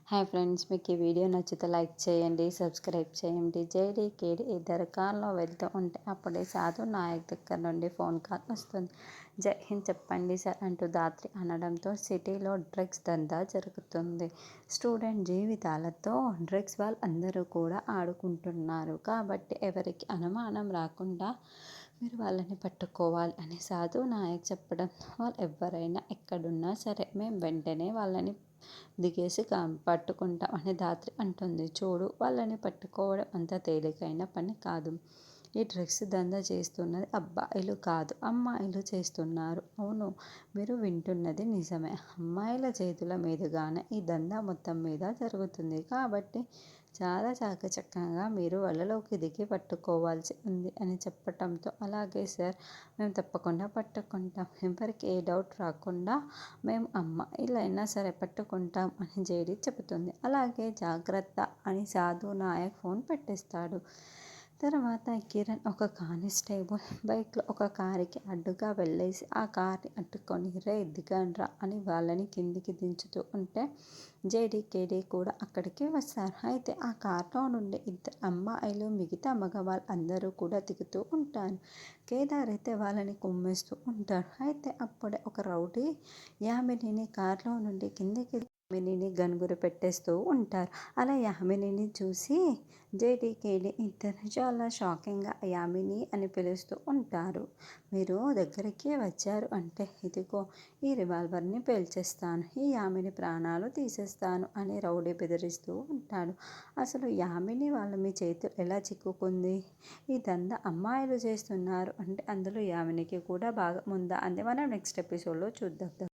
Hi friends, మీకు ఈ video నచ్చితే లైక్ చేయండి, సబ్స్క్రైబ్ చేయండి. జేడీ కేడీ ఇద్దరు కార్లో వెళ్తూ ఉంటే అప్పుడే సాధు నాయక్ దగ్గర నుండి ఫోన్ కాల్ వస్తుంది. జై హింద్ చెప్పండి సార్ అంటూ దాత్రి అనడంతో సిటీలో డ్రగ్స్ దందా జరుగుతుంది. స్టూడెంట్ జీవితాలతో డ్రగ్స్ వాళ్ళందరూ కూడా ఆడుకుంటున్నారు. కాబట్టి ఎవరికి అనుమానం రాకుండా మీరు వాళ్ళని పట్టుకోవాలి అని సాధు నాయక్ చెప్పడం, వాళ్ళు ఎవరైనా ఎక్కడున్నా సరే మేము వెంటనే వాళ్ళని దిగేసి పట్టుకుంటాం అని ధాత్రి అంటుంది. చూడు, వాళ్ళని పట్టుకోవడం అంత తేలికైన పని కాదు. ఈ డ్రగ్స్ దందా చేస్తున్నది అబ్బాయిలు కాదు, అమ్మాయిలు చేస్తున్నారు. అవును, మీరు వింటున్నది నిజమే. అమ్మాయిల చేతుల మీదుగానే ఈ దందా మొత్తం మీద జరుగుతుంది. కాబట్టి చాలా చాకచక్యంగా మీరు వలలోకి దిగి పట్టుకోవాల్సి ఉంది అని చెప్పటంతో, అలాగే సార్, మేము తప్పకుండా పట్టుకుంటాం. ఎవరికి ఏ డౌట్ రాకుండా మేము అమ్మాయిలైనా సరే పట్టుకుంటాం అని జేడీ చెబుతుంది. అలాగే జాగ్రత్త అని సాధు నాయక్ ఫోన్ పెట్టేస్తాడు. తర్వాత కిరణ్ ఒక కానిస్టేబుల్ బైక్లో ఒక కారుకి అడ్డుగా వెళ్ళేసి ఆ కార్ని అడ్డుకొని రే దిగండ్రా అని వాళ్ళని కిందికి దించుతూ ఉంటే జేడీ కేడీ కూడా అక్కడికి వస్తారు. అయితే ఆ కార్లో నుండి ఇద్దరు అమ్మాయిలు మిగతా మగవాళ్ళు అందరూ కూడా దిగుతూ ఉంటారు. కేదార్ అయితే వాళ్ళని కుమ్మేస్తూ ఉంటాడు. అయితే అప్పుడే ఒక రౌడీ యామినిని కార్లో నుండి కిందికి యామినిని గనుగురు పెట్టేస్తూ ఉంటారు. అలా యామినిని చూసి జేడీ కేడీ ఇద్దరు చాలా షాకింగ్గా యామిని అని పిలుస్తూ ఉంటారు. మీరు దగ్గరికి వచ్చారు అంటే ఇదిగో ఈ రివాల్వర్ని పేల్చేస్తాను, ఈ యామిని ప్రాణాలు తీసేస్తాను అని రౌడీ బెదిరిస్తూ ఉంటాడు. అసలు యామిని వాళ్ళ మీ చేతులు ఎలా చిక్కుకుంది? ఇదంతా అమ్మాయిలు చేస్తున్నారు అంటే అందులో యామినికి కూడా బాగా ఉందా అని మనం నెక్స్ట్ ఎపిసోడ్లో చూద్దాం.